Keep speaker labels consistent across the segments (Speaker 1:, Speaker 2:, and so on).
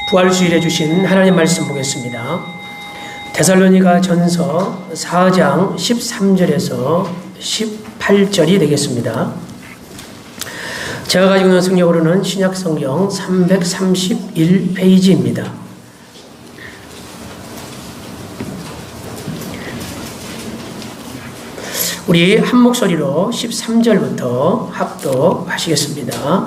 Speaker 1: 부활주일에 주신 하나님 말씀 보겠습니다. 데살로니가 전서 4장 13절에서 18절이 되겠습니다. 제가 가지고 있는 성경으로는 신약성경 331페이지입니다. 우리 한 목소리로 13절부터 합독하시겠습니다.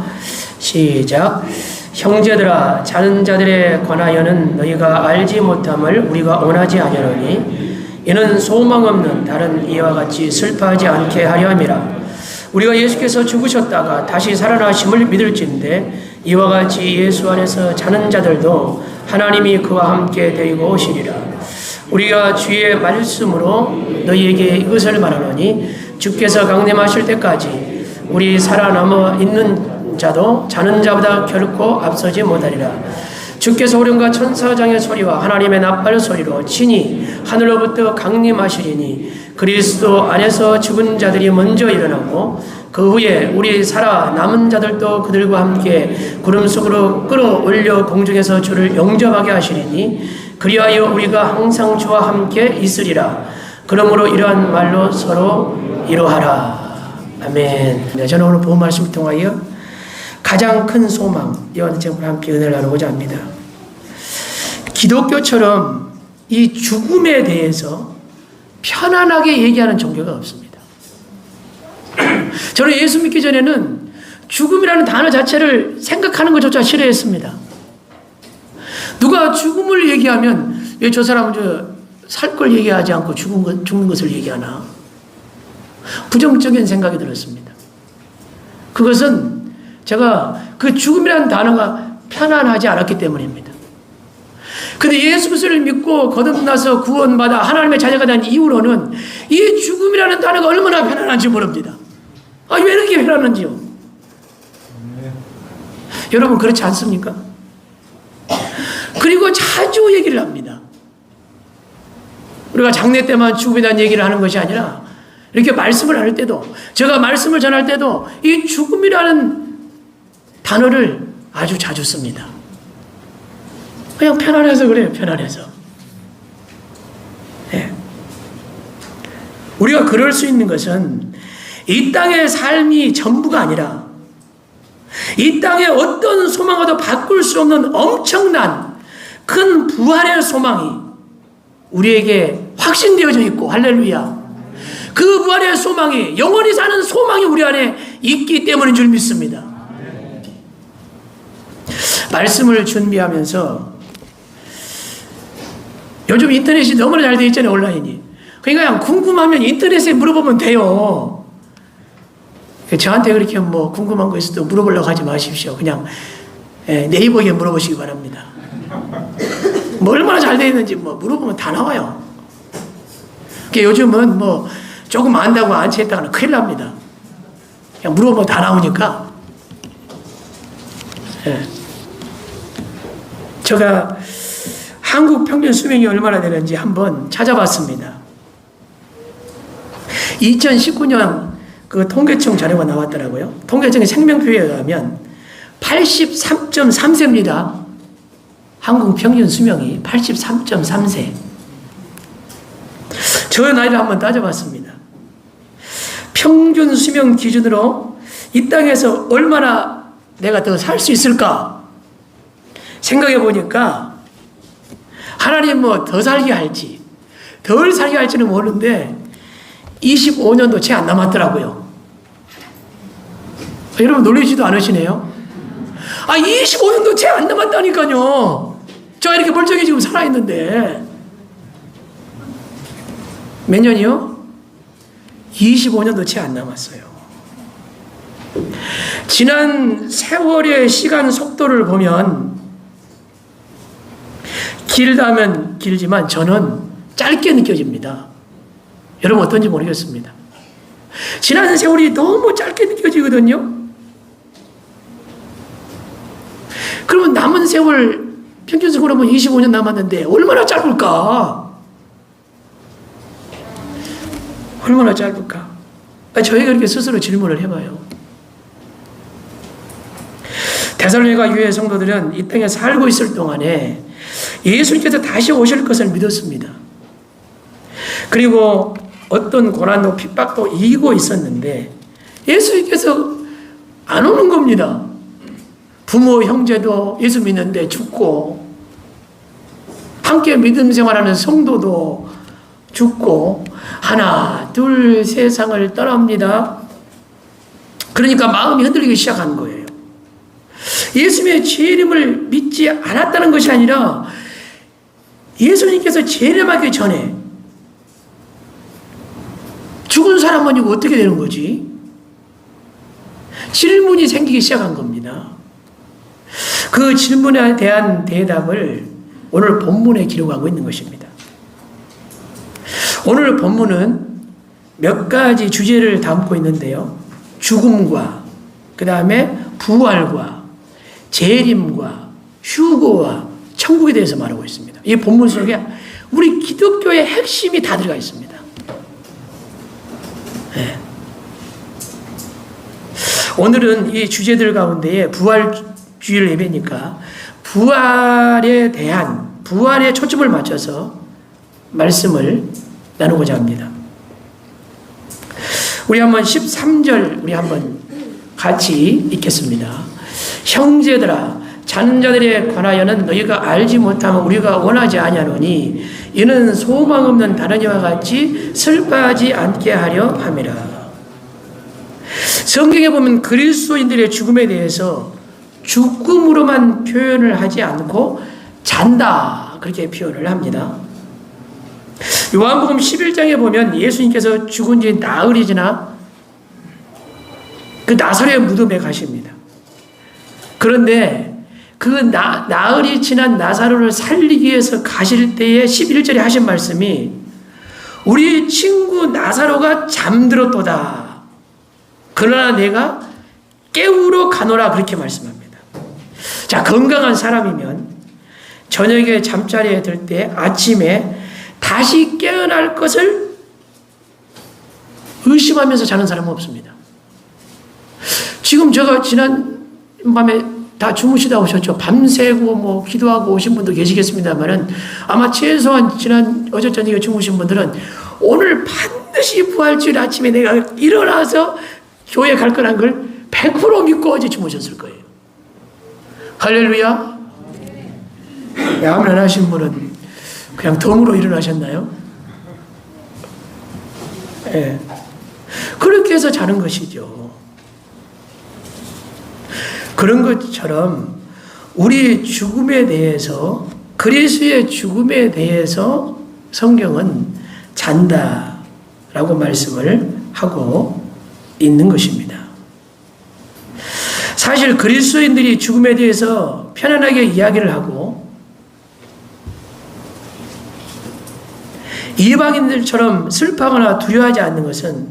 Speaker 1: 시작. 형제들아, 자는 자들에 관하여는 너희가 알지 못함을 우리가 원하지 아니하노니 이는 소망 없는 다른 이와 같이 슬퍼하지 않게 하려 함이라. 우리가 예수께서 죽으셨다가 다시 살아나심을 믿을진데 이와 같이 예수 안에서 자는 자들도 하나님이 그와 함께 데리고 오시리라. 우리가 주의 말씀으로 너희에게 이것을 말하노니 주께서 강림하실 때까지 우리 살아남아 있는 자도 자는 자보다 결코 앞서지 못하리라. 주께서 오련과 천사장의 소리와 하나님의 나팔 소리로 친히 하늘로부터 강림하시리니 그리스도 안에서 죽은 자들이 먼저 일어나고 그 후에 우리 살아남은 자들도 그들과 함께 구름 속으로 끌어올려 공중에서 주를 영접하게 하시리니 그리하여 우리가 항상 주와 함께 있으리라. 그러므로 이러한 말로 서로 이루하라. 아멘. 네, 저는 오늘 본 말씀을 통하여 가장 큰 소망, 이와 제가 함께 은혜를 나누고자 합니다. 기독교처럼 이 죽음에 대해서 편안하게 얘기하는 종교가 없습니다. 저는 예수 믿기 전에는 죽음이라는 단어 자체를 생각하는 것조차 싫어했습니다. 누가 죽음을 얘기하면 왜 저 사람은 살 걸 얘기하지 않고 죽는 것을 얘기하나? 부정적인 생각이 들었습니다. 그것은 제가 그 죽음이라는 단어가 편안하지 않았기 때문입니다. 근데 예수 그리스도를 믿고 거듭나서 구원받아 하나님의 자녀가 된 이후로는 이 죽음이라는 단어가 얼마나 편안한지 모릅니다. 왜 이렇게 편안한지요? 여러분 그렇지 않습니까? 그리고 자주 얘기를 합니다. 우리가 장례 때만 죽음에 대한 얘기를 하는 것이 아니라 이렇게 말씀을 할 때도, 제가 말씀을 전할 때도 이 죽음이라는 단어를 아주 자주 씁니다. 그냥 편안해서 그래요. 편안해서. 네. 우리가 그럴 수 있는 것은 이 땅의 삶이 전부가 아니라 이 땅의 어떤 소망과도 바꿀 수 없는 엄청난 큰 부활의 소망이 우리에게 확신되어져 있고, 할렐루야. 그 부활의 소망이, 영원히 사는 소망이 우리 안에 있기 때문인 줄 믿습니다. 말씀을 준비하면서 요즘 인터넷이 너무나 잘 되어 있잖아요. 온라인이. 그러니까 궁금하면 인터넷에 물어보면 돼요. 저한테 그렇게 궁금한 거 있어도 물어보려고 하지 마십시오. 그냥 네이버에 물어보시기 바랍니다. 얼마나 잘 되어 있는지 물어보면 다 나와요. 요즘은 조금 안다고 안 채했다가는 큰일 납니다. 그냥 물어보면 다 나오니까. 제가 한국 평균 수명이 얼마나 되는지 한번 찾아봤습니다. 2019년 그 통계청 자료가 나왔더라고요. 통계청의 생명표에 의하면 83.3세입니다. 한국 평균 수명이 83.3세. 저 나이를 한번 따져봤습니다. 평균 수명 기준으로 이 땅에서 얼마나 내가 더 살 수 있을까? 생각해 보니까 하나님 더 살게 할지 덜 살게 할지는 모르는데 25년도 채 안 남았더라고요. 여러분 놀라지도 않으시네요? 25년도 채 안 남았다니까요. 제가 이렇게 멀쩡히 지금 살아있는데 몇 년이요? 25년도 채 안 남았어요. 지난 세월의 시간 속도를 보면 길다면 길지만 저는 짧게 느껴집니다. 여러분 어떤지 모르겠습니다. 지난 세월이 너무 짧게 느껴지거든요. 그러면 남은 세월 평균적으로 25년 남았는데 얼마나 짧을까? 얼마나 짧을까? 저희가 이렇게 스스로 질문을 해봐요. 데살로니가 교회 성도들은 이 땅에 살고 있을 동안에 예수님께서 다시 오실 것을 믿었습니다. 그리고 어떤 고난도 핍박도 이기고 있었는데 예수님께서 안 오는 겁니다. 부모, 형제도 예수 믿는데 죽고, 함께 믿음 생활하는 성도도 죽고, 하나, 둘, 세상을 떠납니다. 그러니까 마음이 흔들리기 시작한 거예요. 예수님의 재림을 믿지 않았다는 것이 아니라 예수님께서 재림하기 전에 죽은 사람은 이거 어떻게 되는 거지? 질문이 생기기 시작한 겁니다. 그 질문에 대한 대답을 오늘 본문에 기록하고 있는 것입니다. 오늘 본문은 몇 가지 주제를 담고 있는데요. 죽음과 그 다음에 부활과 재림과 휴거와 천국에 대해서 말하고 있습니다. 이 본문 속에 우리 기독교의 핵심이 다 들어가 있습니다. 네. 오늘은 이 주제들 가운데에 부활주일 예배니까 부활에 대한 부활에 초점을 맞춰서 말씀을 나누고자 합니다. 우리 한번 13절 우리 한번 같이 읽겠습니다. 형제들아 자는 자들에 관하여는 너희가 알지 못하면 우리가 원하지 아니하노니 이는 소망 없는 다른 이와 같이 슬퍼하지 않게 하려 함이라. 성경에 보면 그리스도인들의 죽음에 대해서 죽음으로만 표현을 하지 않고 잔다 그렇게 표현을 합니다. 요한복음 11장에 보면 예수님께서 죽은 지 나흘이 지나 그 나사렛 무덤에 가십니다. 그런데 그 나흘이 지난 나사로를 살리기 위해서 가실 때에 11절에 하신 말씀이 우리 친구 나사로가 잠들었도다. 그러나 내가 깨우러 가노라 그렇게 말씀합니다. 자, 건강한 사람이면 저녁에 잠자리에 들 때 아침에 다시 깨어날 것을 의심하면서 자는 사람은 없습니다. 지금 제가 지난 밤에 다 주무시다 오셨죠. 밤새고 뭐 기도하고 오신 분도 계시겠습니다만은 아마 최소한 어제 저녁에 주무신 분들은 오늘 반드시 부활주일 아침에 내가 일어나서 교회 갈 거란 걸 100% 믿고 어제 주무셨을 거예요. 할렐루야. 아멘 안 하신 분은 그냥 덤으로 일어나셨나요? 네. 그렇게 해서 자는 것이죠. 그런 것처럼 우리 죽음에 대해서 그리스도의 죽음에 대해서 성경은 잔다라고 말씀을 하고 있는 것입니다. 사실 그리스도인들이 죽음에 대해서 편안하게 이야기를 하고 이방인들처럼 슬퍼하거나 두려워하지 않는 것은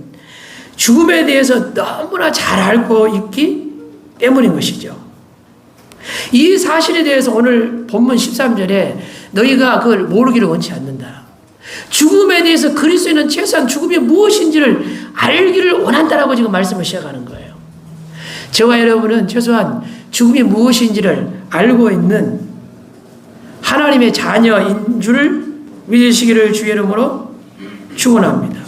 Speaker 1: 죽음에 대해서 너무나 잘 알고 있기 때문인 것이죠. 이 사실에 대해서 오늘 본문 13절에 너희가 그걸 모르기를 원치 않는다. 죽음에 대해서 그리스도인은 최소한 죽음이 무엇인지를 알기를 원한다라고 지금 말씀을 시작하는 거예요. 저와 여러분은 최소한 죽음이 무엇인지를 알고 있는 하나님의 자녀인 줄을 믿으시기를 주의 이름으로 축원합니다.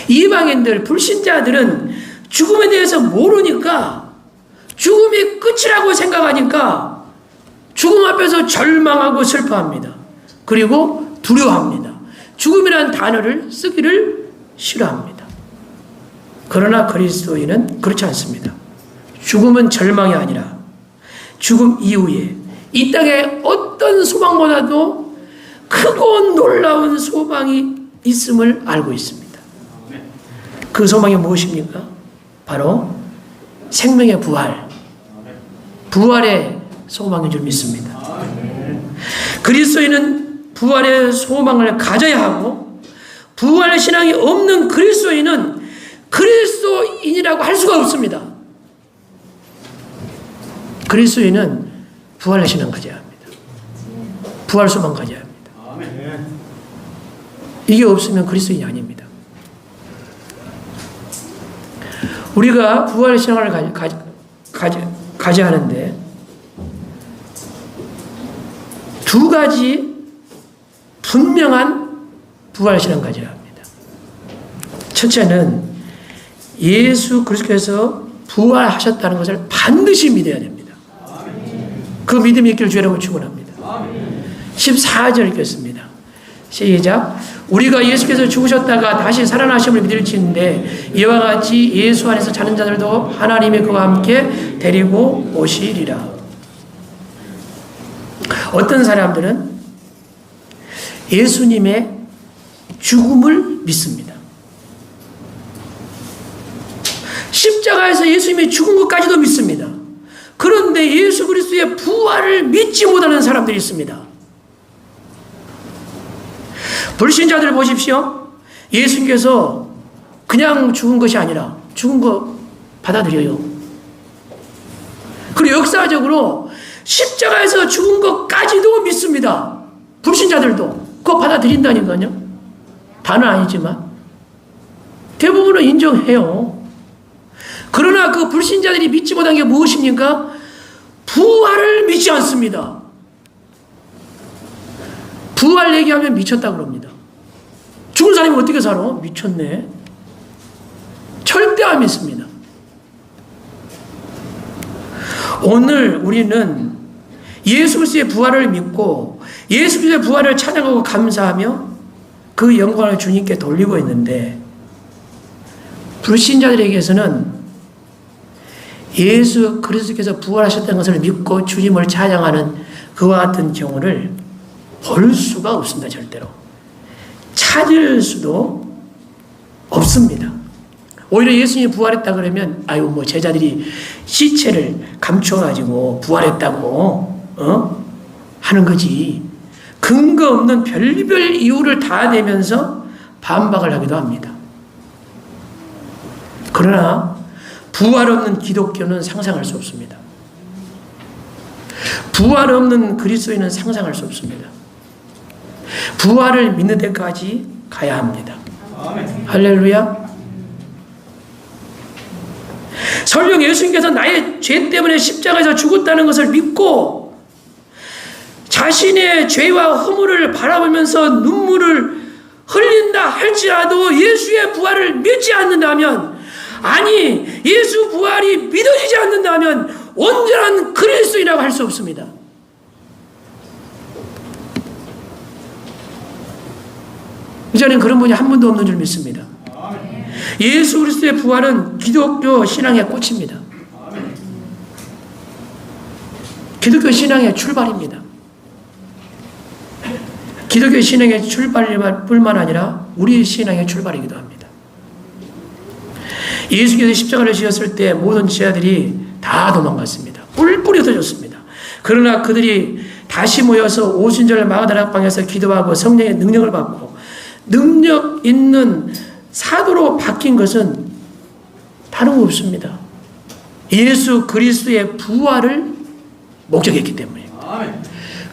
Speaker 1: 이방인들, 불신자들은 죽음에 대해서 모르니까 죽음이 끝이라고 생각하니까 죽음 앞에서 절망하고 슬퍼합니다. 그리고 두려워합니다. 죽음이라는 단어를 쓰기를 싫어합니다. 그러나 그리스도인은 그렇지 않습니다. 죽음은 절망이 아니라 죽음 이후에 이 땅에 어떤 소망보다도 크고 놀라운 소망이 있음을 알고 있습니다. 그 소망이 무엇입니까? 바로 생명의 부활, 부활의 소망인 줄 믿습니다. 그리스도인은 부활의 소망을 가져야 하고 부활의 신앙이 없는 그리스도인은 그리스도인이라고 할 수가 없습니다. 그리스도인은 부활의 신앙 가져야 합니다. 부활 소망 가져야 합니다. 이게 없으면 그리스도인이 아닙니다. 우리가 부활의 신앙을 가져야 하는데 두 가지 분명한 부활신앙 가져야 합니다. 첫째는 예수 그리스도께서 부활하셨다는 것을 반드시 믿어야 됩니다. 그 믿음이 있기를 주여라고 축원합니다. 14절 읽겠습니다. 시작. 우리가 예수께서 죽으셨다가 다시 살아나심을 믿을지인데 이와 같이 예수 안에서 자는 자들도 하나님이 그와 함께 데리고 오시리라. 어떤 사람들은 예수님의 죽음을 믿습니다. 십자가에서 예수님이 죽은 것까지도 믿습니다. 그런데 예수 그리스도의 부활을 믿지 못하는 사람들이 있습니다. 불신자들 보십시오. 예수님께서 그냥 죽은 것이 아니라 죽은 거 받아들여요. 그리고 역사적으로 십자가에서 죽은 것까지도 믿습니다. 불신자들도 그거 받아들인다니까요. 다는 아니지만 대부분은 인정해요. 그러나 그 불신자들이 믿지 못한 게 무엇입니까? 부활을 믿지 않습니다. 부활 얘기하면 미쳤다 그럽니다. 죽은 사람이 어떻게 살아? 미쳤네. 절대 안 믿습니다. 오늘 우리는 예수 그리스도의 부활을 믿고 예수 그리스도의 부활을 찬양하고 감사하며 그 영광을 주님께 돌리고 있는데 불신자들에게서는 예수 그리스도께서 부활하셨다는 것을 믿고 주님을 찬양하는 그와 같은 경우를 볼 수가 없습니다. 절대로. 찾을 수도 없습니다. 오히려 예수님이 부활했다 그러면 아유 뭐 제자들이 시체를 감춰가지고 부활했다고 하는 거지. 근거 없는 별별 이유를 다 내면서 반박을 하기도 합니다. 그러나 부활 없는 기독교는 상상할 수 없습니다. 부활 없는 그리스도인은 상상할 수 없습니다. 부활을 믿는 데까지 가야 합니다. 아멘. 할렐루야. 설령 예수님께서 나의 죄 때문에 십자가에서 죽었다는 것을 믿고 자신의 죄와 허물을 바라보면서 눈물을 흘린다 할지라도 예수의 부활을 믿지 않는다면, 아니 예수 부활이 믿어지지 않는다면 온전한 그리스도인이라고 할 수 없습니다. 저는 그런 분이 한 분도 없는 줄 믿습니다. 예수 그리스도의 부활은 기독교 신앙의 꽃입니다. 기독교 신앙의 출발입니다. 기독교 신앙의 출발뿐만 아니라 우리 신앙의 출발이기도 합니다. 예수께서 십자가를 지었을 때 모든 제자들이 다 도망갔습니다. 뿔뿔이 흩어졌습니다. 그러나 그들이 다시 모여서 오순절 마가다라 방에서 기도하고 성령의 능력을 받고 능력 있는 사도로 바뀐 것은 다름없습니다. 예수 그리스도의 부활을 목적했기 때문입니다.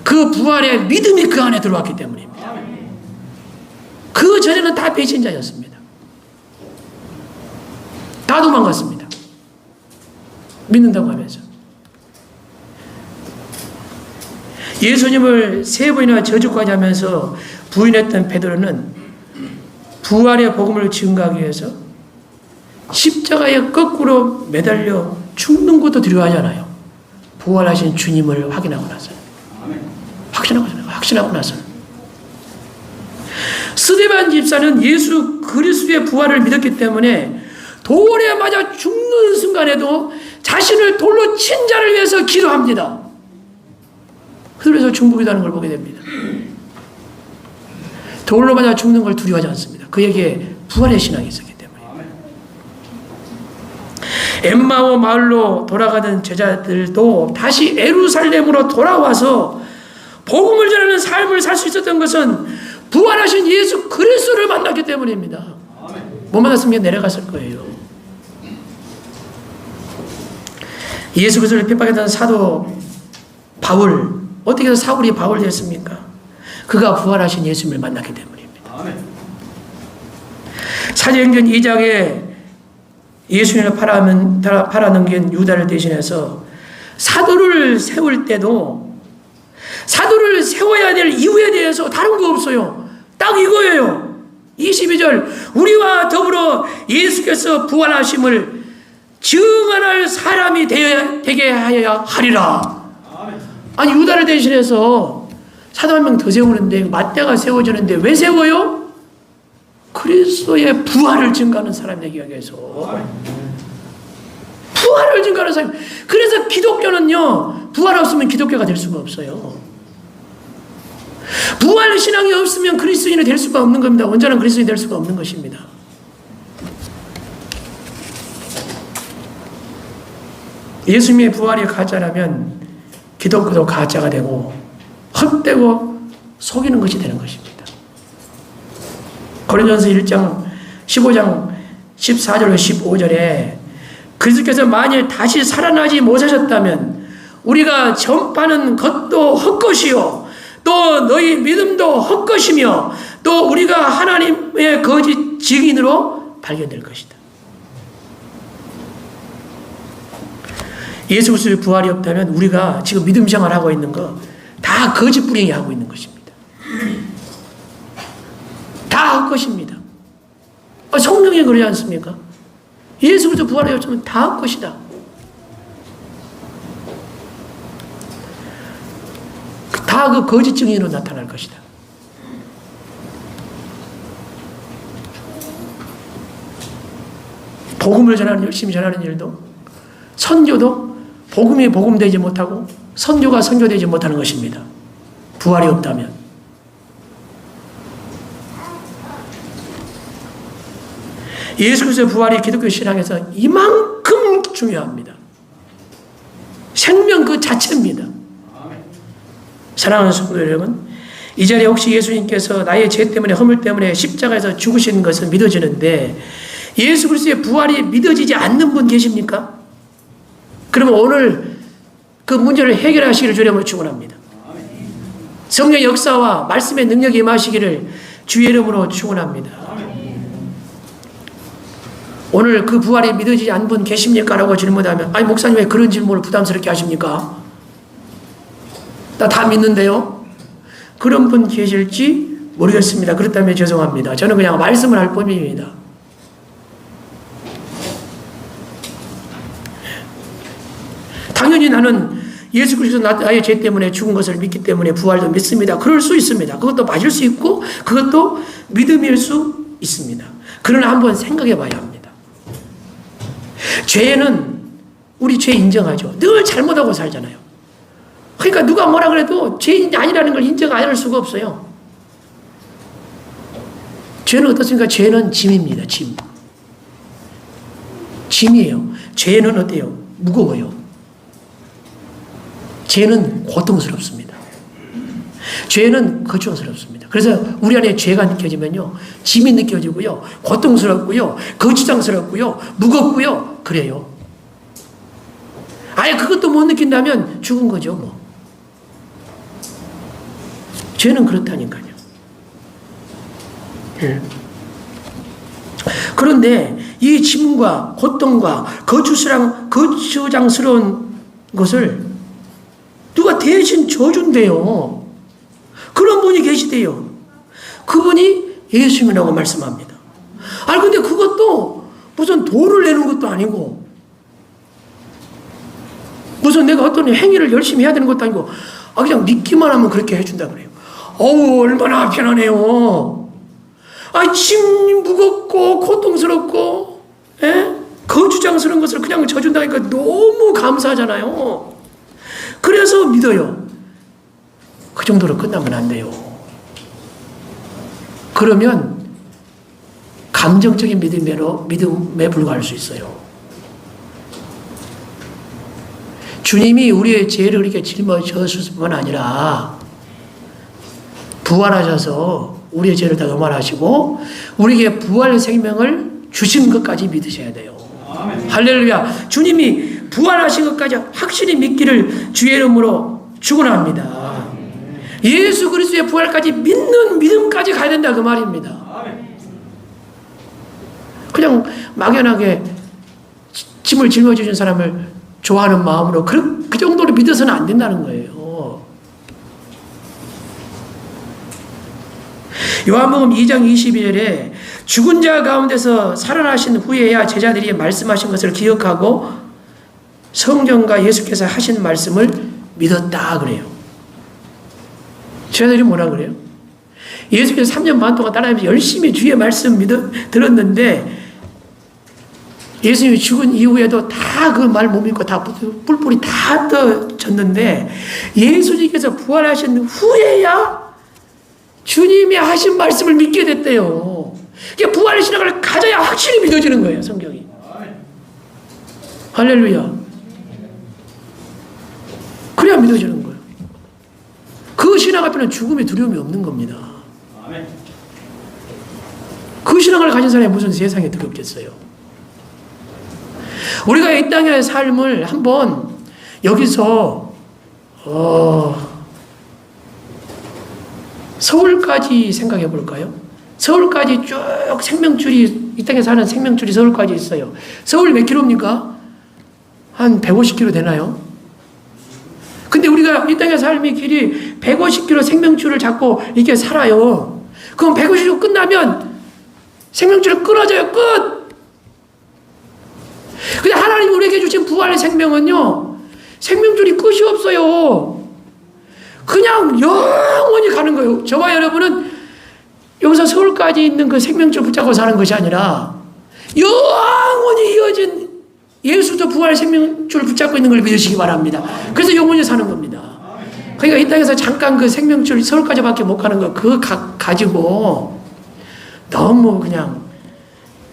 Speaker 1: 그 부활의 믿음이 그 안에 들어왔기 때문입니다. 그 전에는 다 배신자였습니다. 다 도망갔습니다. 믿는다고 하면서. 예수님을 3번이나 저주까지 하면서 부인했던 베드로는 부활의 복음을 증거하기 위해서 십자가에 거꾸로 매달려 죽는 것도 두려워하잖아요. 부활하신 주님을 확인하고 나서. 확신하고 나서. 스데반 집사는 예수 그리스도의 부활을 믿었기 때문에 돌에 맞아 죽는 순간에도 자신을 돌로 친 자를 위해서 기도합니다. 그래서 중보기도하는 걸 보게 됩니다. 돌로 맞아 죽는 걸 두려워하지 않습니다. 그에게 부활의 신앙이 있었기 때문에. 엠마오 마을로 돌아가던 제자들도 다시 예루살렘으로 돌아와서 복음을 전하는 삶을 살 수 있었던 것은 부활하신 예수 그리스도를 만났기 때문입니다. 못 만났으면 내려갔을 거예요. 예수 그리스도를 핍박했던 사도 바울, 어떻게 해서 사울이 바울이 됐습니까? 그가 부활하신 예수님을 만났기 때문입니다. 사도행전 2장에 예수님을 팔아넘긴 유다를 대신해서 사도를 세울 때도 사도를 세워야 될 이유에 대해서 다른 거 없어요. 딱 이거예요. 22절 우리와 더불어 예수께서 부활하심을 증언할 사람이 되게 하여야 하리라. 아니 유다를 대신해서 사도 한 명 더 세우는데 맞대가 세워지는데 왜 세워요? 그리스도의 부활을 증거하는 사람 되기 위해서. 부활을 증거하는 사람. 그래서 기독교는요 부활 없으면 기독교가 될 수가 없어요. 부활 신앙이 없으면 그리스도인이 될 수가 없는 겁니다. 온전한 그리스도인이 될 수가 없는 것입니다. 예수님의 부활이 가짜라면 기독교도 가짜가 되고 헛되고 속이는 것이 되는 것입니다. 고린도전서 1장 15장 14절로 15절에 그리스도께서 만일 다시 살아나지 못하셨다면 우리가 전파하는 것도 헛것이요 또 너희 믿음도 헛것이며 또 우리가 하나님의 거짓 증인으로 발견될 것이다. 예수 그리스도의 부활이 없다면 우리가 지금 믿음 생활하고 있는 거 다 거짓 뿌리게 하고 있는 것입니다. 다 헛것입니다. 성경에 그러지 않습니까? 예수 그리스도 부활이 없으면 다 헛것이다. 다 그 거짓 증인으로 나타날 것이다. 복음을 전하는 열심히 전하는 일도 선교도 복음이 복음되지 못하고 선교가 선교되지 못하는 것입니다. 부활이 없다면. 예수 그리스도의 부활이 기독교 신앙에서 이만큼 중요합니다. 생명 그 자체입니다. 사랑하는 성도 여러분, 이 자리에 혹시 예수님께서 나의 죄 때문에 허물 때문에 십자가에서 죽으신 것은 믿어지는데 예수 그리스도의 부활이 믿어지지 않는 분 계십니까? 그러면 오늘 그 문제를 해결하시기를 주님으로 축원합니다. 성령의 역사와 말씀의 능력이 임하시기를 주의 이름으로 축원합니다. 오늘 그 부활이 믿어지지 않는 분 계십니까? 라고 질문하면 아니 목사님 왜 그런 질문을 부담스럽게 하십니까? 나 다 믿는데요. 그런 분 계실지 모르겠습니다. 그렇다면 죄송합니다. 저는 그냥 말씀을 할 뿐입니다. 당연히 나는 예수 그리스도 나의 죄 때문에 죽은 것을 믿기 때문에 부활도 믿습니다. 그럴 수 있습니다. 그것도 맞을 수 있고 그것도 믿음일 수 있습니다. 그러나 한번 생각해 봐야 합니다. 죄는 우리 죄 인정하죠. 늘 잘못하고 살잖아요. 그러니까 누가 뭐라 그래도 죄인이 아니라는 걸 인정 안 할 수가 없어요. 죄는 어떻습니까? 죄는 짐입니다. 짐. 짐이에요. 죄는 어때요? 무거워요. 죄는 고통스럽습니다. 죄는 거추장스럽습니다. 그래서 우리 안에 죄가 느껴지면요. 짐이 느껴지고요. 고통스럽고요. 거추장스럽고요. 무겁고요. 그래요. 아예 그것도 못 느낀다면 죽은 거죠. 뭐. 죄는 그렇다니까요. 그런데 이 짐과 고통과 거추장스러운 것을 누가 대신 져준대요. 그런 분이 계시대요. 그분이 예수님이라고 말씀합니다. 아니 근데 그것도 무슨 돈을 내는 것도 아니고 무슨 내가 어떤 행위를 열심히 해야 되는 것도 아니고 그냥 믿기만 하면 그렇게 해준다 그래요. 어우 얼마나 편하네요. 짐 무겁고 고통스럽고 거추장스러운 것을 그냥 져준다니까 너무 감사하잖아요. 그래서 믿어요. 그 정도로 끝나면 안 돼요. 그러면 감정적인 믿음에 불과할 수 있어요. 주님이 우리의 죄를 그렇게 짊어졌을 뿐만 아니라 부활하셔서 우리의 죄를 다 도말하시고 우리에게 부활의 생명을 주신 것까지 믿으셔야 돼요. 아멘. 할렐루야. 주님이 부활하신 것까지 확실히 믿기를 주의 이름으로 축원합니다. 예수 그리스도의 부활까지 믿는 믿음까지 가야 된다 그 말입니다. 그냥 막연하게 짐을 짊어주신 사람을 좋아하는 마음으로 그 정도로 믿어서는 안 된다는 거예요. 요한복음 2장 22절에 죽은 자 가운데서 살아나신 후에야 제자들이 말씀하신 것을 기억하고 성경과 예수께서 하신 말씀을 믿었다 그래요. 제자들이 뭐라 그래요? 예수께서 3년 반 동안 따라하면서 열심히 주의 말씀 들었는데 예수님이 죽은 이후에도 다 그 말 못 믿고 다 뿔뿔이 다 떠졌는데 예수님께서 부활하신 후에야 주님이 하신 말씀을 믿게 됐대요. 그러니까 부활의 신앙을 가져야 확실히 믿어지는 거예요, 성경이. 할렐루야. 그래야 믿어지는 거예요. 그 신앙 앞에는 죽음의 두려움이 없는 겁니다. 그 신앙을 가진 사람이 무슨 세상에 두렵겠어요. 우리가 이 땅의 삶을 한번 여기서 서울까지 생각해 볼까요? 서울까지 쭉 생명줄이, 이 땅에 사는 생명줄이 서울까지 있어요. 서울 몇 킬로입니까? 한 150km 되나요? 근데 우리가 이 땅의 삶의 길이 150km 생명줄을 잡고 이렇게 살아요. 그럼 150km 끝나면 생명줄을 끊어져요. 끝! 근데 하나님 우리에게 주신 부활의 생명은요, 생명줄이 끝이 없어요. 그냥 영원히 가는 거예요. 저와 여러분은 여기서 서울까지 있는 그 생명줄 붙잡고 사는 것이 아니라 영원히 이어진 예수도 부활 생명줄 붙잡고 있는 걸 믿으시기 바랍니다. 그래서 영원히 사는 겁니다. 그러니까 이 땅에서 잠깐 그 생명줄 서울까지밖에 못 가는 거 그거 가지고 너무 그냥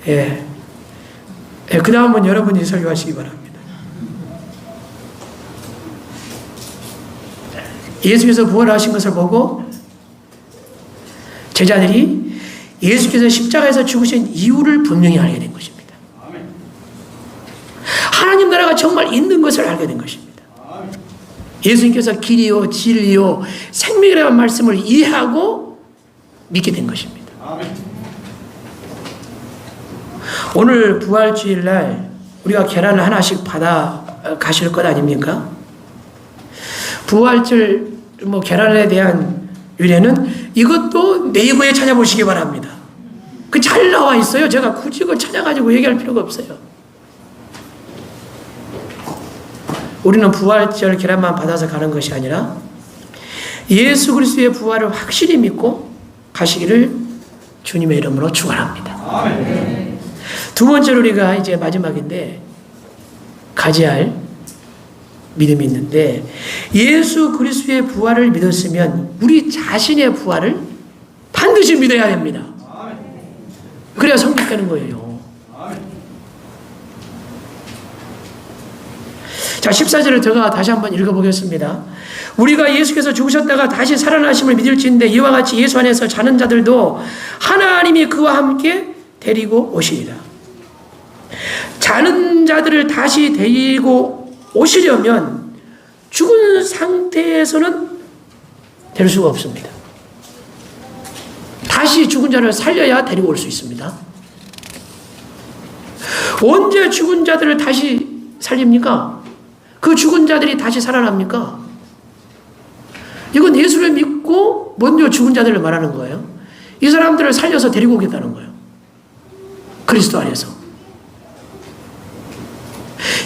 Speaker 1: 그 다음은 여러분이 설교하시기 바랍니다. 예수께서 부활하신 것을 보고 제자들이 예수께서 십자가에서 죽으신 이유를 분명히 알게 된 것입니다. 하나님 나라가 정말 있는 것을 알게 된 것입니다. 예수님께서 길이요 진리요 생명이라는 말씀을 이해하고 믿게 된 것입니다. 오늘 부활주일날 우리가 계란을 하나씩 받아 가실 것 아닙니까? 부활절 계란에 대한 유래는 이것도 네이버에 찾아보시기 바랍니다. 그 잘 나와 있어요. 제가 굳이 그걸 찾아가지고 얘기할 필요가 없어요. 우리는 부활절 계란만 받아서 가는 것이 아니라 예수 그리스도의 부활을 확실히 믿고 가시기를 주님의 이름으로 축원합니다. 아멘. 두 번째로 우리가 이제 마지막인데 가져야 할 믿음이 있는데 예수 그리스도의 부활을 믿었으면 우리 자신의 부활을 반드시 믿어야 됩니다. 그래야 성립되는 거예요. 자, 14절을 제가 다시 한번 읽어보겠습니다. 우리가 예수께서 죽으셨다가 다시 살아나심을 믿을지인데 이와 같이 예수 안에서 자는 자들도 하나님이 그와 함께 데리고 오시리라. 자는 자들을 다시 데리고 오시려면 죽은 상태에서는 될 수가 없습니다. 다시 죽은 자를 살려야 데리고 올 수 있습니다. 언제 죽은 자들을 다시 살립니까? 그 죽은 자들이 다시 살아납니까? 이건 예수를 믿고 먼저 죽은 자들을 말하는 거예요. 이 사람들을 살려서 데리고 오겠다는 거예요. 그리스도 안에서.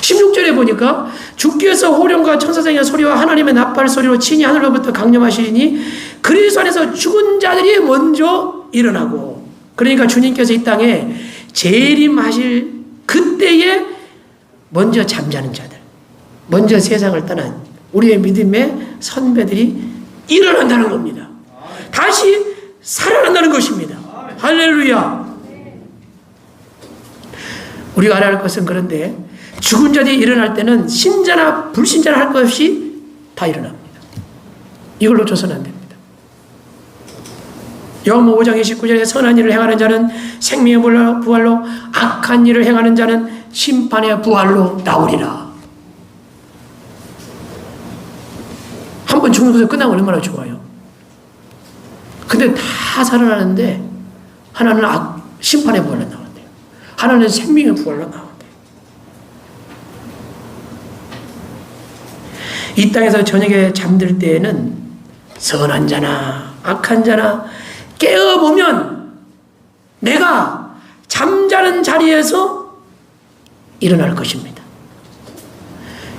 Speaker 1: 16절에 보니까 주께서 호령과 천사장의 소리와 하나님의 나팔 소리로 친히 하늘로부터 강림하시리니 그리스도 안에서 죽은 자들이 먼저 일어나고, 그러니까 주님께서 이 땅에 재림하실 그때에 먼저 잠자는 자들, 먼저 세상을 떠난 우리의 믿음의 선배들이 일어난다는 겁니다. 다시 살아난다는 것입니다. 할렐루야. 우리가 알아야 할 것은 그런데 죽은 자들이 일어날 때는 신자나 불신자나 할 것 없이 다 일어납니다. 이걸 놓쳐서는 안 됩니다. 요한복음 5장 29절에 선한 일을 행하는 자는 생명의 부활로, 악한 일을 행하는 자는 심판의 부활로 나오리라. 한 번 죽는 것을 끝나면 얼마나 좋아요. 근데 다 살아나는데 하나는 심판의 부활로 나온대요. 하나는 생명의 부활로 나온대요. 이 땅에서 저녁에 잠들 때에는 선한 자나 악한 자나 깨어보면 내가 잠자는 자리에서 일어날 것입니다.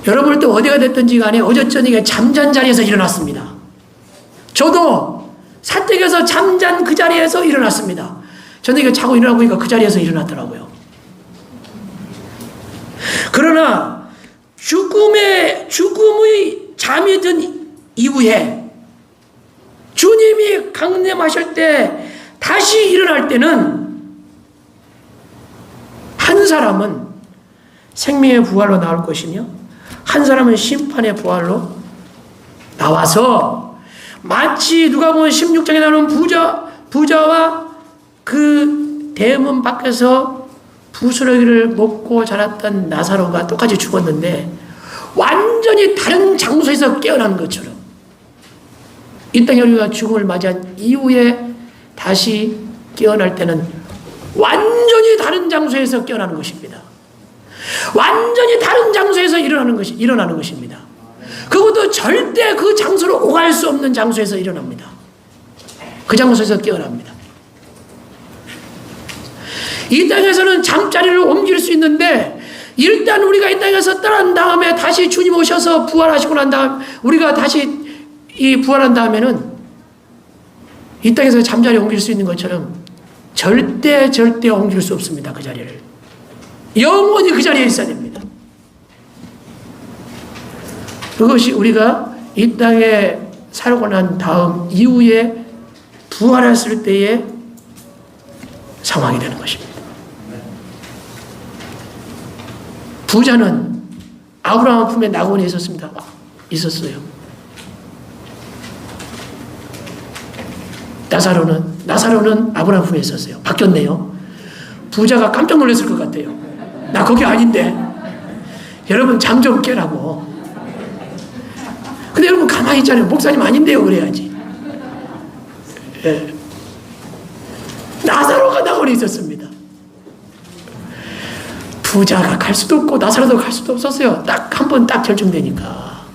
Speaker 1: 여러분 또 어디가 됐든지 간에 어제 저녁에 잠잔 자리에서 일어났습니다. 저도 사택에서 잠잔 그 자리에서 일어났습니다. 저녁에 자고 일어나고 보니까 그 자리에서 일어났더라고요. 그러나 죽음의 잠이 든 이후에 주님이 강림하실 때 다시 일어날 때는 한 사람은 생명의 부활로 나올 것이며 한 사람은 심판의 부활로 나와서 마치 누가복음 16장에 나오는 부자와 그 대문 밖에서 부스러기를 먹고 자랐던 나사로가 똑같이 죽었는데 완전히 다른 장소에서 깨어난 것처럼 이 땅에 우리가 죽음을 맞이한 이후에 다시 깨어날 때는 완전히 다른 장소에서 깨어나는 것입니다. 완전히 다른 장소에서 일어나는 것입니다. 그것도 절대 그 장소로 오갈 수 없는 장소에서 일어납니다. 그 장소에서 깨어납니다. 이 땅에서는 잠자리를 옮길 수 있는데 일단 우리가 이 땅에서 떠난 다음에 다시 주님 오셔서 부활하시고 난 다음 우리가 다시 부활한 다음에는 이 땅에서 잠자리 옮길 수 있는 것처럼 절대 옮길 수 없습니다. 그 자리를 영원히 그 자리에 있어야 됩니다. 그것이 우리가 이 땅에 살고 난 다음 이후에 부활했을 때의 상황이 되는 것입니다. 부자는 아브라함 품에 낙원에 있었어요. 나사로는 아브라함 품에 있었어요. 바뀌었네요. 부자가 깜짝 놀랐을 것 같아요. 나 거기 아닌데. 여러분 잠 좀 깨라고. 근데 여러분 가만히 있잖아요. 목사님 아닌데요. 그래야지. 예. 나사로가 낙원에 있었습니다. 부자가 갈 수도 없고 나사로도 갈 수도 없었어요. 딱 한 번 딱 결정되니까.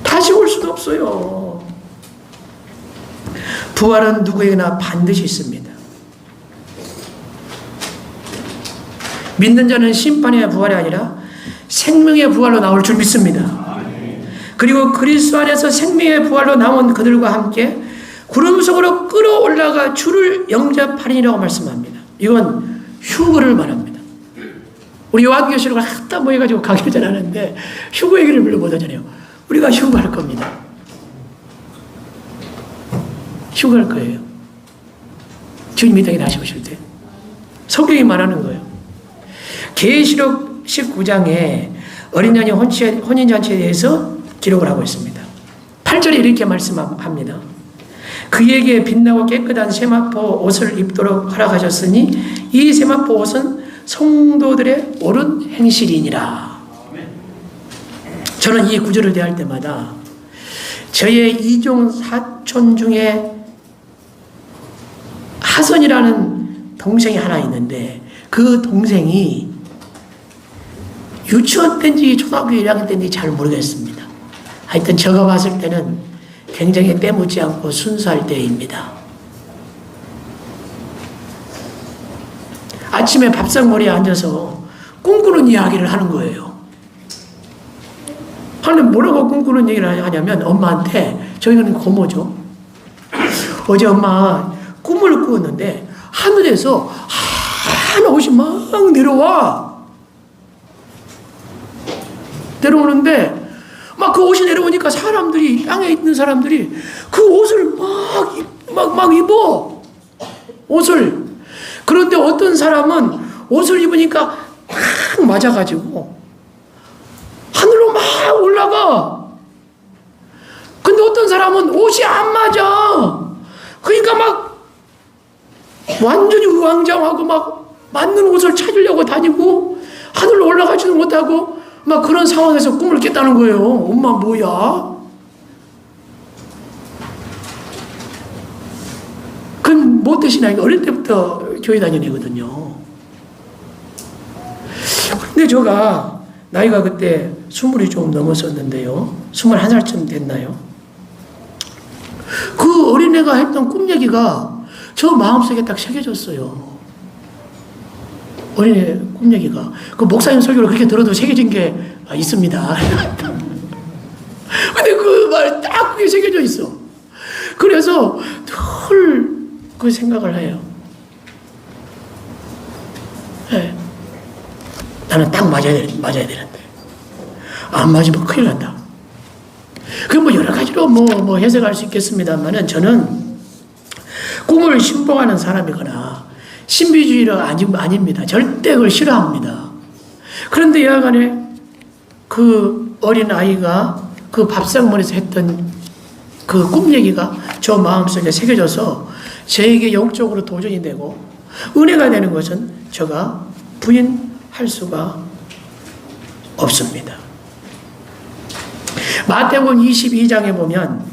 Speaker 1: 다시 올 수도 없어요. 부활은 누구에게나 반드시 있습니다. 믿는 자는 심판의 부활이 아니라 생명의 부활로 나올 줄 믿습니다. 그리고 그리스도 안에서 생명의 부활로 나온 그들과 함께 구름 속으로 끌어올라가 주를 영접하리라고 말씀합니다. 이건 휴거를 말합니다. 우리 요한계시록을 갖다 모여가지고 강의를 하는데 휴거 얘기를 별로 못하잖아요. 우리가 휴거할 겁니다. 휴거할 거예요. 주님이 이 땅에 다시 오실 때. 성경이 말하는 거예요. 계시록 19장에 어린 양의 혼인잔치에 대해서 기록을 하고 있습니다. 8절에 이렇게 말씀합니다. 그에게 빛나고 깨끗한 세마포 옷을 입도록 허락하셨으니 이 세마포 옷은 성도들의 옳은 행실이니라. 저는 이 구절을 대할 때마다 저의 이종 사촌 중에 하선이라는 동생이 하나 있는데 그 동생이 유치원 때인지 초등학교 1학년 때인지 잘 모르겠습니다. 하여튼 제가 봤을 때는 굉장히 때묻지 않고 순수할 때입니다. 아침에 밥상머리에 앉아서 꿈꾸는 이야기를 하는 거예요. 하는 뭐라고 꿈꾸는 얘기를 하냐면 엄마한테, 저희는 고모죠. 어제 엄마 꿈을 꾸었는데 하늘에서 하얀 옷이 막 내려오는데 막 그 옷이 내려오니까 사람들이, 땅에 있는 사람들이 그 옷을 막 입어. 옷을. 그런데 어떤 사람은 옷을 입으니까 막 맞아가지고 하늘로 막 올라가. 근데 어떤 사람은 옷이 안 맞아. 그러니까 막 완전히 우왕좌왕하고 막 맞는 옷을 찾으려고 다니고 하늘로 올라가지도 못하고 막 그런 상황에서 꿈을 깼다는 거예요. 엄마 뭐야? 그건 뭐 뜻이나 어릴 때부터 교회 다니는 애거든요. 근데 제가 나이가 그때 20이 좀 넘었었는데요. 21살쯤 됐나요? 그 어린애가 했던 꿈 얘기가 저 마음속에 딱 새겨졌어요. 어린애 꿈 얘기가. 그 목사님 설교를 그렇게 들어도 새겨진 게 있습니다. 근데 그 말 딱 그게 새겨져 있어. 그래서 늘 그 생각을 해요. 네. 나는 딱 맞아야 되는데. 안 맞으면 큰일 난다. 그 뭐 여러 가지로 뭐 해석할 수 있겠습니다만은 저는 꿈을 신봉하는 사람이거나 신비주의가 아닙니다. 절대 그걸 싫어합니다. 그런데 여하간에 그 어린 아이가 그 밥상머리에서 했던 그 꿈 얘기가 저 마음속에 새겨져서 저에게 영적으로 도전이 되고 은혜가 되는 것은 제가 부인할 수가 없습니다. 마태복음 22장에 보면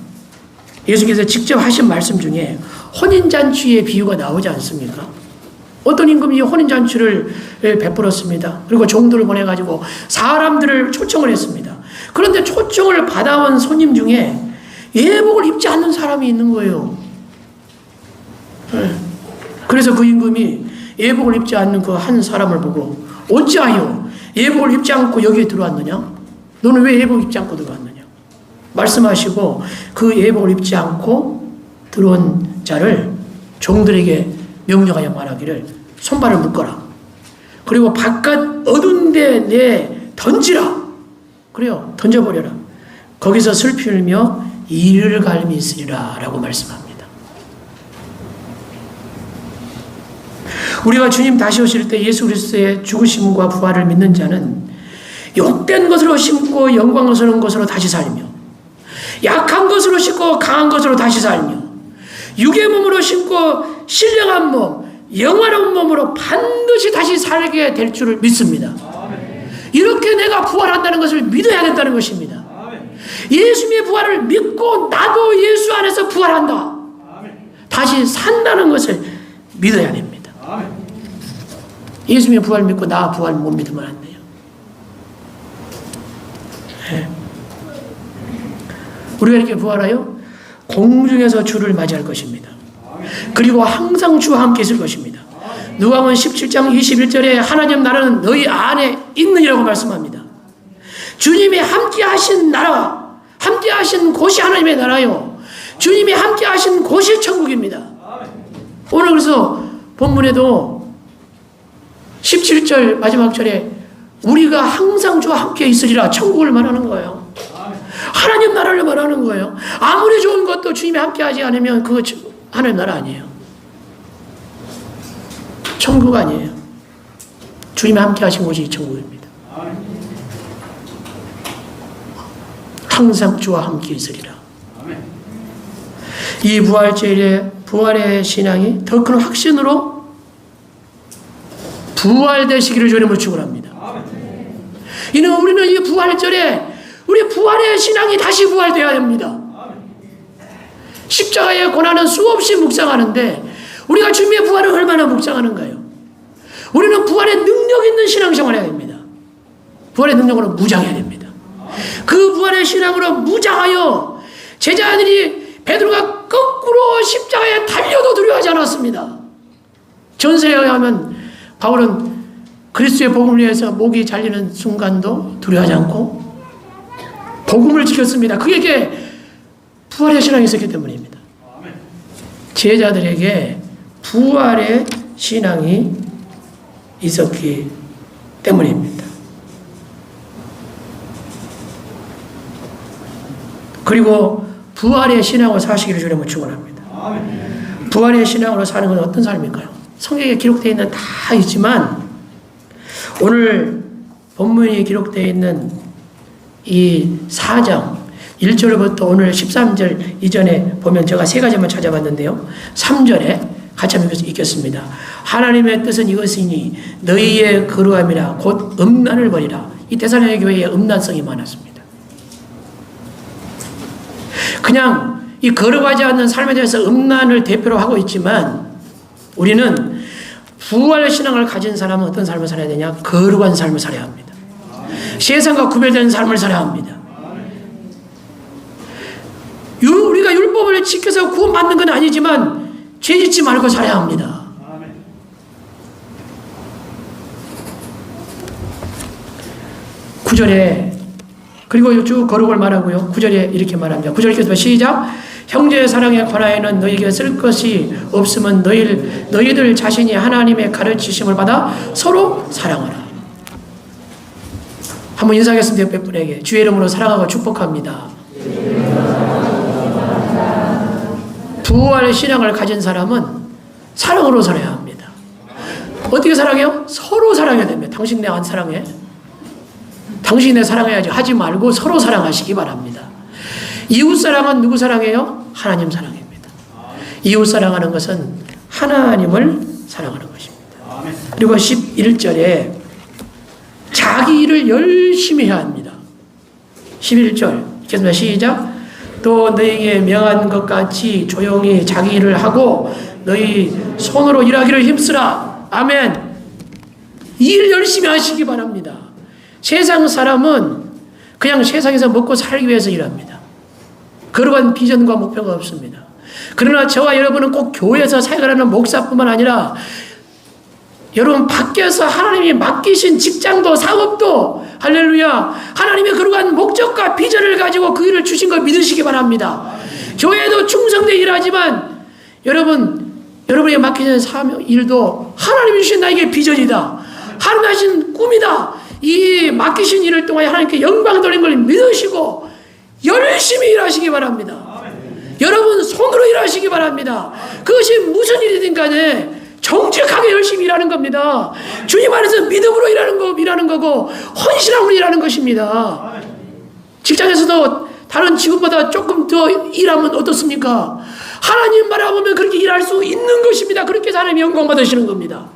Speaker 1: 예수께서 직접 하신 말씀 중에 혼인잔치의 비유가 나오지 않습니까? 어떤 임금이 혼인잔치를 베풀었습니다. 그리고 종들을 보내가지고 사람들을 초청을 했습니다. 그런데 초청을 받아온 손님 중에 예복을 입지 않는 사람이 있는 거예요. 그래서 그 임금이 예복을 입지 않는 그 한 사람을 보고 어찌하여 예복을 입지 않고 여기에 들어왔느냐? 너는 왜 예복 입지 않고 들어왔느냐? 말씀하시고 그 예복을 입지 않고 들어온 자를 종들에게 명령하여 말하기를 손발을 묶어라. 그리고 바깥 어두운 데 내 던지라. 그래요. 던져버려라. 거기서 슬피 울며 이를 갈미 있으리라 라고 말씀합니다. 우리가 주님 다시 오실 때 예수 그리스도의 죽으심과 부활을 믿는 자는 욕된 것으로 심고 영광스러운 것으로 다시 살며 약한 것으로 심고 강한 것으로 다시 살며 육의 몸으로 심고 신령한 몸, 영원한 몸으로 반드시 다시 살게 될 줄을 믿습니다. 이렇게 내가 부활한다는 것을 믿어야 된다는 것입니다. 예수님의 부활을 믿고 나도 예수 안에서 부활한다. 다시 산다는 것을 믿어야 됩니다. 예수님의 부활 믿고 나 부활 못 믿으면 안 돼요. 네. 우리가 이렇게 부활하여 공중에서 주를 맞이할 것입니다. 그리고 항상 주와 함께 있을 것입니다. 누가복음 17장 21절에 하나님 나라는 너희 안에 있느니라고 말씀합니다. 주님이 함께 하신 나라, 함께 하신 곳이 하나님의 나라요. 주님이 함께 하신 곳이 천국입니다. 오늘 그래서 본문에도 17절 마지막 절에 우리가 항상 주와 함께 있으리라 천국을 말하는 거예요. 하나님 나라를 말하는 거예요. 아무리 좋은 것도 주님이 함께 하지 않으면 그거 하나님 나라 아니에요. 천국 아니에요. 주님이 함께 하신 곳이 천국입니다. 항상 주와 함께 있으리라. 이 부활절에 부활의 신앙이 더 큰 확신으로 부활되시기를 주님을 축원합니다. 이는 우리는 이 부활절에 우리 부활의 신앙이 다시 부활되어야 됩니다. 십자가의 고난은 수없이 묵상하는데 우리가 주님의 부활을 얼마나 묵상하는가요? 우리는 부활의 능력 있는 신앙생활을 해야 됩니다. 부활의 능력으로 무장해야 됩니다. 그 부활의 신앙으로 무장하여 제자들이 베드로가 거꾸로 십자가에 달려도 두려워하지 않았습니다. 전세에 의하면 바울은 그리스도의 복음을 위해서 목이 잘리는 순간도 두려워하지 않고 복음을 지켰습니다. 그에게 부활의 신앙이 있었기 때문입니다. 제자들에게 부활의 신앙이 있었기 때문입니다. 그리고 부활의 신앙으로 사시기를 주님은 축원합니다. 부활의 신앙으로 사는 건 어떤 삶일까요? 성경에 기록되어 있는 다 있지만 오늘 본문이 기록되어 있는 이 4장 1절부터 오늘 13절 이전에 보면 제가 세 가지만 찾아봤는데요. 3절에 같이 한번 읽겠습니다. 하나님의 뜻은 이것이니 너희의 거룩함이라 곧 음란을 버리라. 이 데살로니가 교회에 음란성이 많았습니다. 그냥 이 거룩하지 않는 삶에 대해서 음란을 대표로 하고 있지만 우리는 부활의 신앙을 가진 사람은 어떤 삶을 살아야 되냐? 거룩한 삶을 살아야 합니다. 세상과 구별된 삶을 살아야 합니다. 우리가 율법을 지켜서 구원받는 건 아니지만 죄 짓지 말고 살아야 합니다. 9절에 그리고 쭉 거룩을 말하고요. 9절에 이렇게 말합니다. 9절 읽겠습니다. 시작. 형제의 사랑에 관하여는 너희에게 쓸 것이 없으면 너희들 자신이 하나님의 가르치심을 받아 서로 사랑하라. 한번 인사하겠습니다. 옆에 분에게 주의 이름으로 사랑하고 축복합니다. 부활의 신앙을 가진 사람은 사랑으로 살아야 합니다. 어떻게 사랑해요? 서로 사랑해야 됩니다. 당신 내 안 사랑해? 당신이 내 사랑해야지 하지 말고 서로 사랑하시기 바랍니다. 이웃 사랑은 누구 사랑해요? 하나님 사랑입니다. 이웃 사랑하는 것은 하나님을 사랑하는 것입니다. 그리고 11절에 자기 일을 열심히 해야 합니다. 11절 읽겠습니다. 시작. 또 너희에게 명한 것 같이 조용히 자기 일을 하고 너희 손으로 일하기를 힘쓰라. 아멘. 일 열심히 하시기 바랍니다. 세상 사람은 그냥 세상에서 먹고 살기 위해서 일합니다. 거룩한 비전과 목표가 없습니다. 그러나 저와 여러분은 꼭 교회에서 사역하는 목사뿐만 아니라 여러분 밖에서 하나님이 맡기신 직장도 사업도 할렐루야 하나님의 거룩한 목적과 비전을 가지고 그 일을 주신 걸 믿으시기 바랍니다. 교회도 충성되게 일하지만 여러분이 맡기신 사명 일도 하나님이 주신 나에게 비전이다. 하나님이 하신 꿈이다. 이 맡기신 일을 통하여 하나님께 영광 돌린 걸 믿으시고 열심히 일하시기 바랍니다. 여러분 손으로 일하시기 바랍니다. 그것이 무슨 일이든 간에 정직하게 열심히 일하는 겁니다. 주님 안에서 믿음으로 일하는 거고 헌신함으로 일하는 것입니다. 직장에서도 다른 직업보다 조금 더 일하면 어떻습니까? 하나님 바라보면 그렇게 일할 수 있는 것입니다. 그렇게 하나님이 영광 받으시는 겁니다.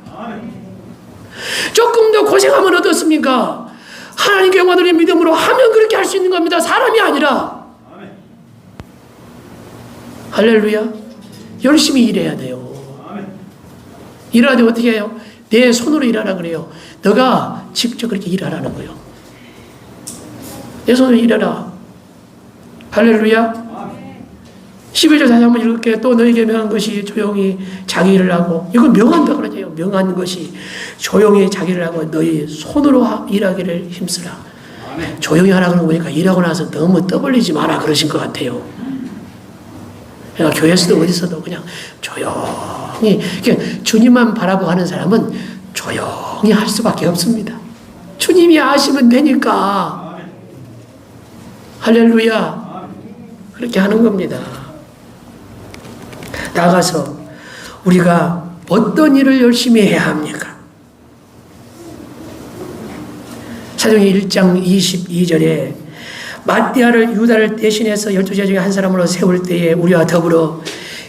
Speaker 1: 조금 더 고생하면 어떻습니까? 하나님께 영광 돌리는 믿음으로 하면 그렇게 할 수 있는 겁니다. 사람이 아니라. 할렐루야. 열심히 일해야 돼요. 일할 때 어떻게 해요? 내 손으로 일하라 그래요. 너가 직접 그렇게 일하라는 거예요. 내 손으로 일하라. 할렐루야. 11절 다시 한번 읽을게요. 또 너에게 명한 것이 조용히 자기 일을 하고 이건 명한다 그러죠. 명한 것이 조용히 자기 일을 하고 너희 손으로 일하기를 힘쓰라. 조용히 하라 그러고 보니까 일하고 나서 너무 떠벌리지 마라 그러신 것 같아요. 그러니까 교회에서도 어디서도 그냥 조용히 주님만 바라보고 하는 사람은 조용히 할 수밖에 없습니다. 주님이 아시면 되니까. 할렐루야. 그렇게 하는 겁니다. 나가서 우리가 어떤 일을 열심히 해야 합니까? 사도행전 1장 22절에 마띠아를 유다를 대신해서 12제자 중에 한 사람으로 세울 때에 우리와 더불어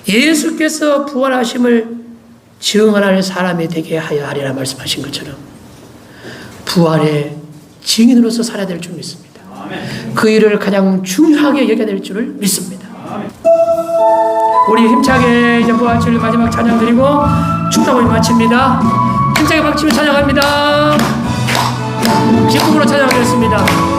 Speaker 1: 예수께서 부활하심을 증언하는 사람이 되게 하여 하리라 말씀하신 것처럼 부활의 증인으로서 살아야 될 줄 믿습니다. 그 일을 가장 중요하게 여겨야 될 줄을 믿습니다. 우리 힘차게 이제 부활절 마지막 찬양 드리고 축도를 마칩니다. 힘차게 박치며 찬양합니다. 기쁨으로 찬양하겠습니다.